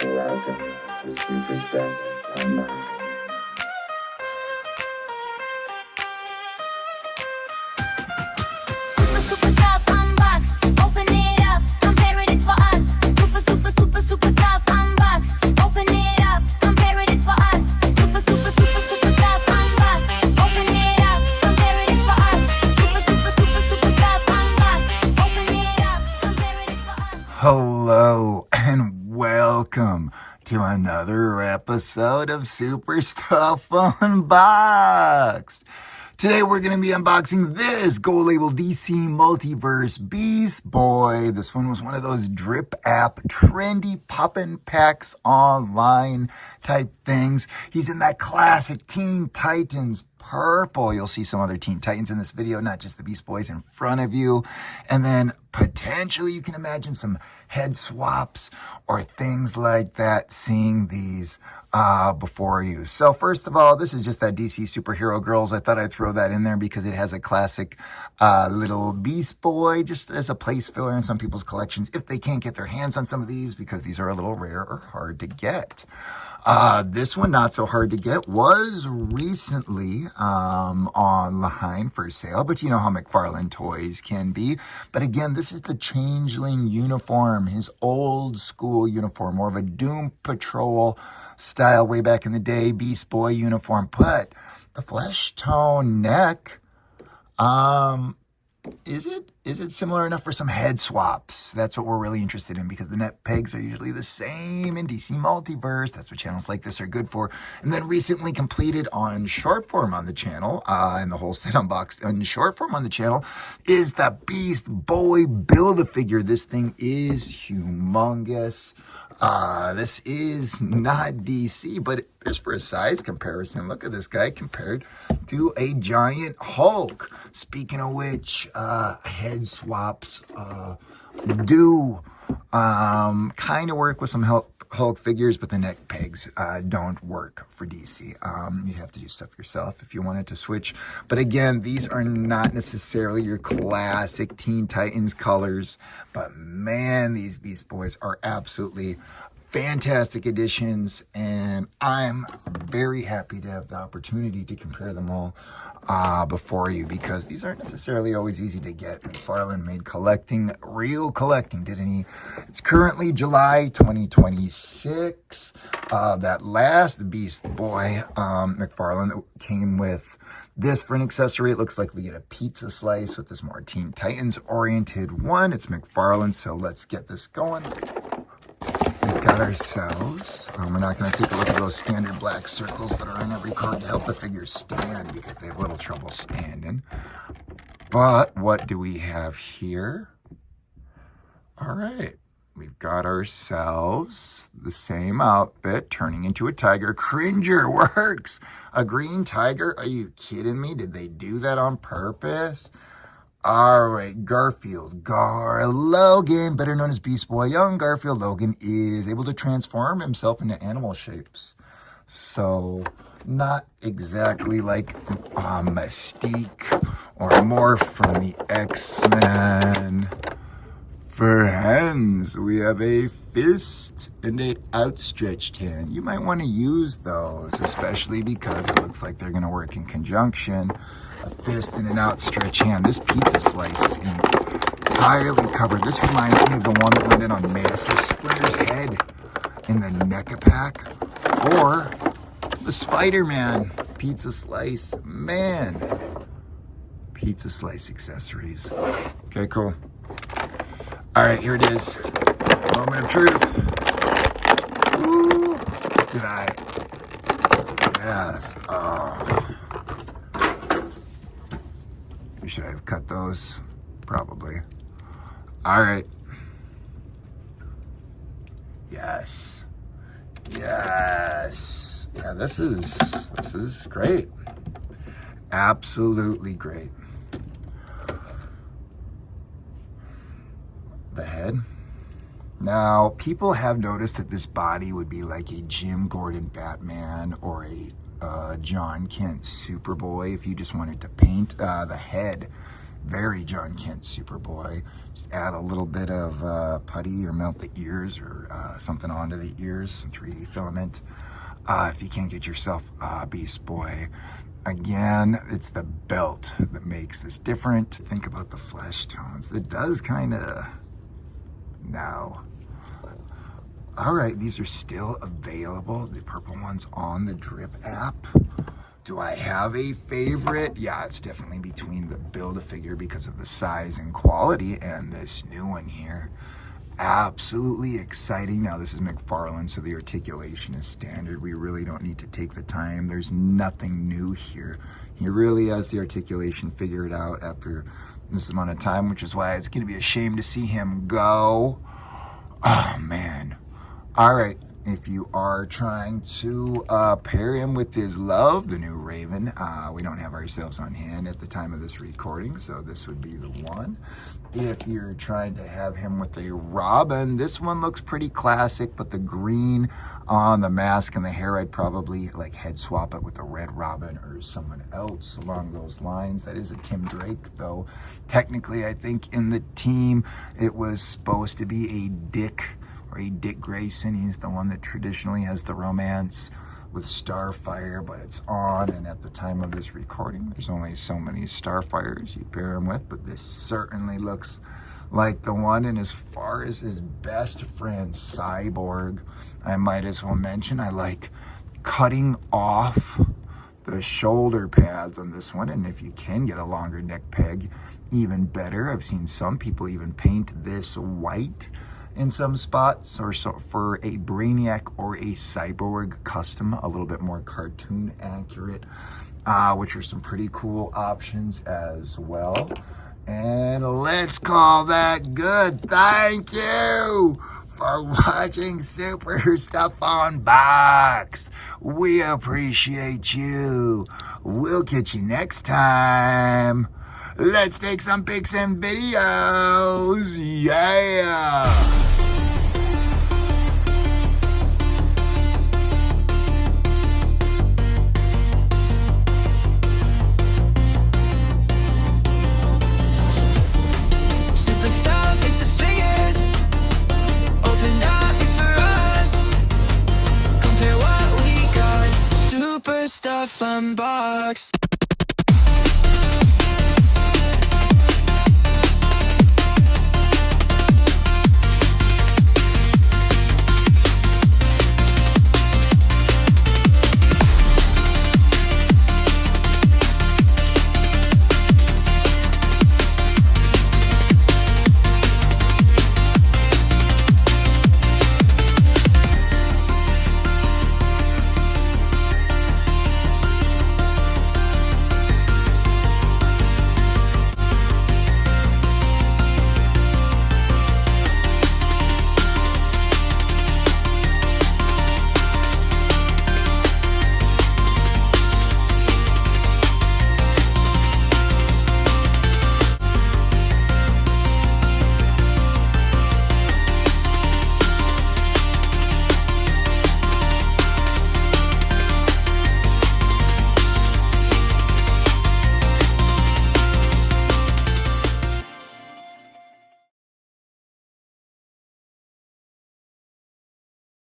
Welcome to Super Stuff Unboxed. Super stuff unboxed. Open it up. Compare it is for us. Super stuff unboxed. Open it up. Compare it is for us. Super stuff unboxed. Open it up. Compare it is for us. Super stuff unboxed. Open it up. Compare it is for us. Hello and welcome to another episode of Super Stuff Unboxed. Today we're going to be unboxing this Gold Label DC Multiverse Beast Boy. This one was one of those drip app trendy poppin' packs online type things. He's in that classic Teen Titans purple. You'll see some other Teen Titans in this video, not just the Beast Boys in front of you. And then potentially you can imagine some head swaps or things like that, seeing these before you. So first of all, this is just that DC Superhero Girls. I thought I'd throw that in there because it has a classic little Beast Boy just as a place filler in some people's collections if they can't get their hands on some of these, because these are a little rare or hard to get. This one, not so hard to get, was recently online for sale, but you know how McFarlane toys can be. But again, this is the Changeling uniform, his old school uniform, more of a Doom Patrol style way back in the day, Beast Boy uniform. But the flesh tone neck, is it similar enough for some head swaps? That's what we're really interested in, because the neck pegs are usually the same in DC Multiverse. That's what channels like this are good for. And then recently completed on short form on the channel, and the whole set unboxed on short form on the channel, is the Beast Boy Build-A-Figure. This thing is humongous. This is not DC, but just for a size comparison, look at this guy compared to a giant Hulk. Speaking of which, head swaps do kind of work with some Hulk figures, but the neck pegs don't work for DC. You'd have to do stuff yourself if you wanted to switch. But again, these are not necessarily your classic Teen Titans colors. But man, these Beast Boys are absolutely fantastic additions, and I'm very happy to have the opportunity to compare them all before you, because these aren't necessarily always easy to get. McFarlane made collecting real collecting, didn't he? It's currently July 2026. That last Beast Boy McFarlane came with this for an accessory. It looks like we get a pizza slice with this more Teen Titans oriented one. It's McFarlane, so let's get this going. We've got ourselves, we're not going to take a look at those standard black circles that are on every card to help the figures stand, because they have a little trouble standing. But what do we have here? All right, we've got ourselves the same outfit turning into a tiger. Cringer works. A green tiger? Are you kidding me? Did they do that on purpose? All right, Garfield, Logan, better known as Beast Boy. Young Garfield Logan is able to transform himself into animal shapes. So, not exactly like Mystique or Morph from the X-Men. For hands, we have a fist and a outstretched hand. You might want to use those, especially because it looks like they're going to work in conjunction. A fist and an outstretched hand. This pizza slice is entirely covered. This reminds me of the one that went in on Master Splinter's head in the NECA pack. Or the Spider-Man pizza slice. Man. Pizza slice accessories. Okay, cool. All right, here it is. Moment of truth. Ooh, did I? Yes. Oh. Should I have cut those? Probably. All right. Yes. Yes. Yeah, this is great. Absolutely great. The head. Now, people have noticed that this body would be like a Jim Gordon Batman or a John Kent Superboy if you just wanted to paint the head Very John Kent Superboy. Just add a little bit of putty or melt the ears or something onto the ears, some 3D filament. If you can't get yourself Beast Boy, again, it's the belt that makes this different. Think about the flesh tones. That does kind of... No. All right, these are still available. The purple ones on the Drip app. Do I have a favorite? Yeah, it's definitely between the Build-A-Figure because of the size and quality and this new one here. Absolutely exciting. Now, this is McFarlane, so the articulation is standard. We really don't need to take the time. There's nothing new here. He really has the articulation figured out after this amount of time, which is why it's going to be a shame to see him go. Oh, man. All right. If you are trying to pair him with his love, the new Raven, we don't have ourselves on hand at the time of this recording, so this would be the one. If you're trying to have him with a Robin, this one looks pretty classic, but the green on the mask and the hair, I'd probably like head swap it with a red Robin or someone else along those lines. That is a Tim Drake, though. Technically, I think in the team, it was supposed to be a Dick Grayson. He's the one that traditionally has the romance with Starfire, but it's on, and at the time of this recording, there's only so many Starfires you pair him with, but this certainly looks like the one. And as far as his best friend, Cyborg, I might as well mention, I like cutting off the shoulder pads on this one, and if you can get a longer neck peg, even better. I've seen some people even paint this white in some spots, or so for a Brainiac or a Cyborg custom, a little bit more cartoon accurate, which are some pretty cool options as well. And let's call that good. Thank you for watching Super Stuff Unboxed. We appreciate you. We'll catch you next time. Let's take some pics and videos. Yeah. Super stuff is the figures. Open up is for us. Compare what we got. Super stuff unboxed.